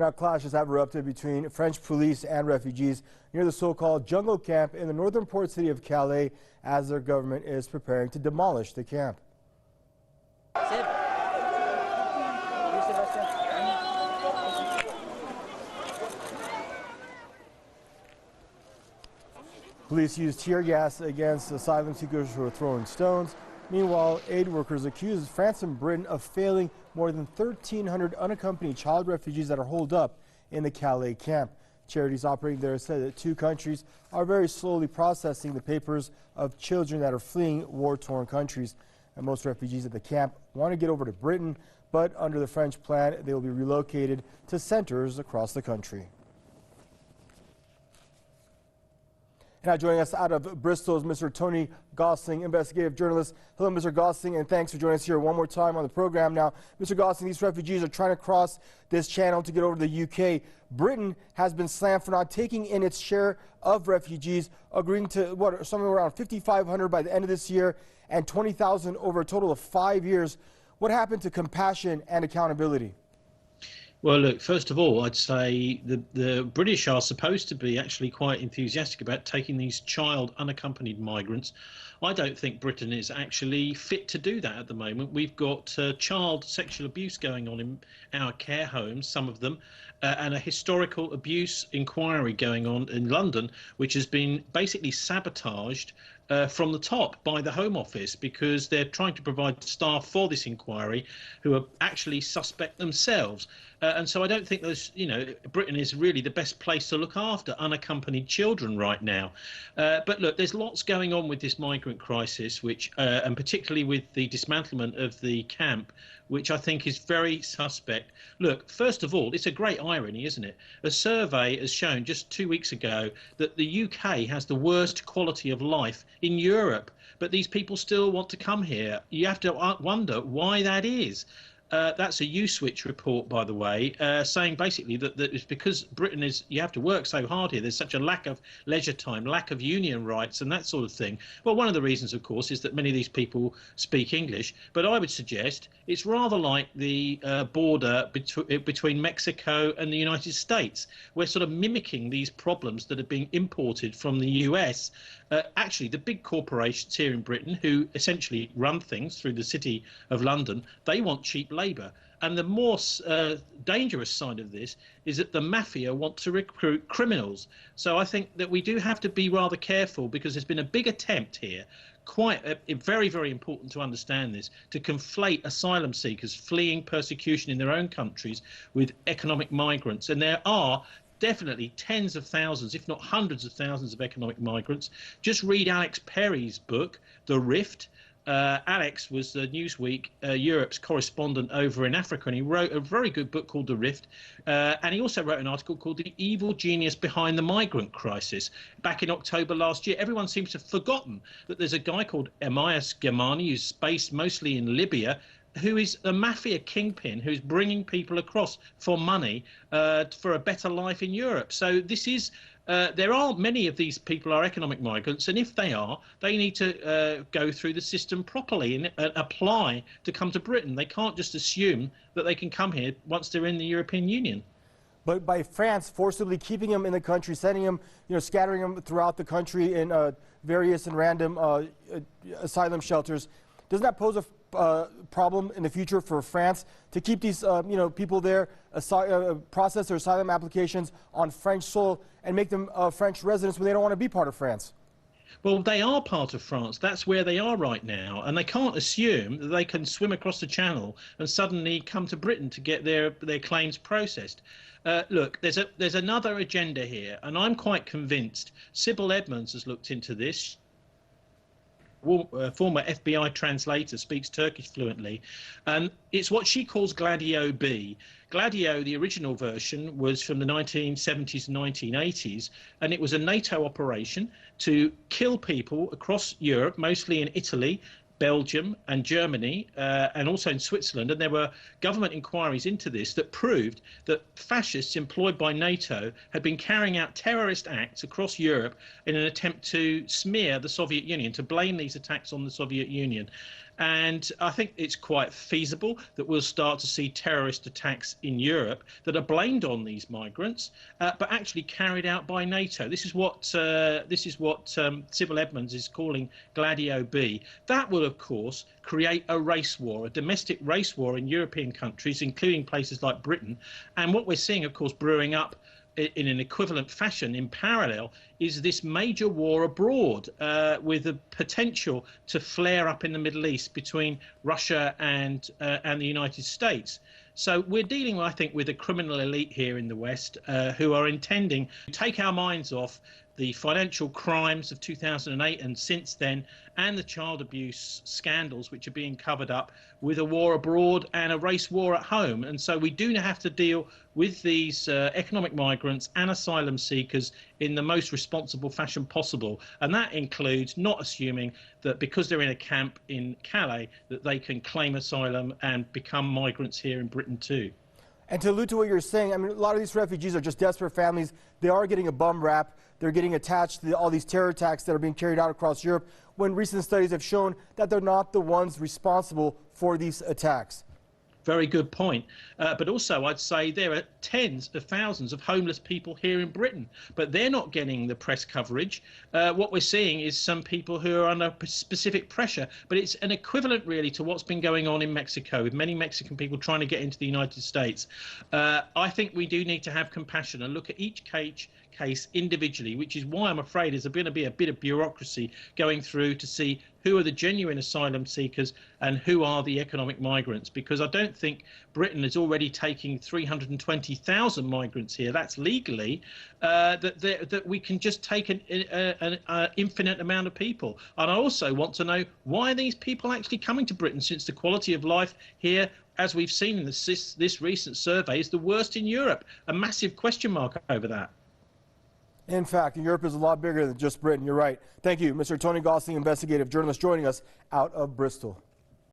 Now, clashes have erupted between French police and refugees near the so-called jungle camp in the northern port city of Calais as their government is preparing to demolish the camp. Police used tear gas against asylum seekers who were throwing stones. Meanwhile, aid workers accuse France and Britain of failing more than 1,300 unaccompanied child refugees that are holed up in the Calais camp. Charities operating there said that two countries are very slowly processing the papers of children that are fleeing war-torn countries. And most refugees at the camp want to get over to Britain, but under the French plan, they will be relocated to centers across the country. Now joining us out of Bristol is Mr. Tony Gosling, investigative journalist. Hello, Mr. Gosling, and thanks for joining us here one more time on the program. Now, Mr. Gosling, these refugees are trying to cross this channel to get over to the UK. Britain has been slammed for not taking in its share of refugees, agreeing to somewhere around 5,500 by the end of this year and 20,000 over a total of 5 years. What happened to compassion and accountability? Well, look, first of all, I'd say the British are supposed to be actually quite enthusiastic about taking these child unaccompanied migrants. I don't think Britain is actually fit to do that at the moment. We've got child sexual abuse going on in our care homes, some of them, and a historical abuse inquiry going on in London, which has been basically sabotaged from the top by the Home Office because they're trying to provide staff for this inquiry who are actually suspect themselves. And so I don't think Britain is really the best place to look after unaccompanied children right now. But look, there's lots going on with this migrant crisis, which and particularly with the dismantlement of the camp, which I think is very suspect. Look, first of all, it's a great irony, isn't it? A survey has shown just 2 weeks ago that the UK has the worst quality of life in Europe, but these people still want to come here. You have to wonder why that is. That's a U-Switch report, by the way, saying basically that it's because Britain you have to work so hard here. There's such a lack of leisure time, lack of union rights and that sort of thing. Well, one of the reasons, of course, is that many of these people speak English. But I would suggest it's rather like the border between Mexico and the United States. We're sort of mimicking these problems that are being imported from the US. Actually, the big corporations here in Britain who essentially run things through the city of London, they want cheap labour. And the more dangerous side of this is that the mafia want to recruit criminals. So I think that we do have to be rather careful because there's been a big attempt here, very, very important to understand this, to conflate asylum seekers fleeing persecution in their own countries with economic migrants. And there are definitely tens of thousands, if not hundreds of thousands of economic migrants. Just read Alex Perry's book, The Rift. Alex was the Newsweek Europe's correspondent over in Africa, and he wrote a very good book called The Rift. And he also wrote an article called The Evil Genius Behind the Migrant Crisis back in October last year. Everyone seems to have forgotten that there's a guy called Emias Gemani who's based mostly in Libya, who is a mafia kingpin who's bringing people across for money for a better life in Europe. So this is there are many of these people are economic migrants, and if they are, they need to go through the system properly and apply to come to Britain. They can't just assume that they can come here once they're in the European Union. But by France forcibly keeping them in the country, sending them, scattering them throughout the country in various and random asylum shelters, doesn't that pose a problem in the future for France to keep these people there, process their asylum applications on French soil and make them French residents when they don't want to be part of France? Well, they are part of France. That's where they are right now, and they can't assume that they can swim across the channel and suddenly come to Britain to get their claims processed. Look, there's another agenda here, and I'm quite convinced. Sybil Edmonds has looked into this. Former FBI translator, speaks Turkish fluently, and it's what she calls Gladio B. Gladio, the original version, was from the 1970s and 1980s, and it was a NATO operation to kill people across Europe, mostly in Italy, Belgium and Germany, and also in Switzerland. And there were government inquiries into this that proved that fascists employed by NATO had been carrying out terrorist acts across Europe in an attempt to smear the Soviet Union, to blame these attacks on the Soviet Union. And I think it's quite feasible that we'll start to see terrorist attacks in Europe that are blamed on these migrants, but actually carried out by NATO. This is what Sybil Edmonds is calling Gladio B. That will, of course, create a race war, a domestic race war in European countries, including places like Britain. And what we're seeing, of course, brewing up in an equivalent fashion in parallel is this major war abroad, with the potential to flare up in the Middle East between Russia and the United States. So we're dealing, I think, with a criminal elite here in the West who are intending to take our minds off the financial crimes of 2008 and since then, and the child abuse scandals which are being covered up, with a war abroad and a race war at home. And so we do have to deal with these economic migrants and asylum seekers in the most responsible fashion possible. And that includes not assuming that because they're in a camp in Calais that they can claim asylum and become migrants here in Britain too. And to allude to what you're saying, I mean, a lot of these refugees are just desperate families. They are getting a bum rap. They're getting attached to all these terror attacks that are being carried out across Europe, when recent studies have shown that they're not the ones responsible for these attacks. Very good point. But also, I'd say there are tens of thousands of homeless people here in Britain, but they're not getting the press coverage. What we're seeing is some people who are under specific pressure, but it's an equivalent really to what's been going on in Mexico, with many Mexican people trying to get into the United States. I think we do need to have compassion and look at each case individually, which is why I'm afraid there's going to be a bit of bureaucracy going through to see who are the genuine asylum seekers and who are the economic migrants, because I don't think Britain is already taking 320,000 migrants here. That's legally, that we can just take an infinite amount of people. And I also want to know, why are these people actually coming to Britain, since the quality of life here, as we've seen in this recent survey, is the worst in Europe? A massive question mark over that. In fact, Europe is a lot bigger than just Britain. You're right. Thank you, Mr. Tony Gosling, investigative journalist, joining us out of Bristol.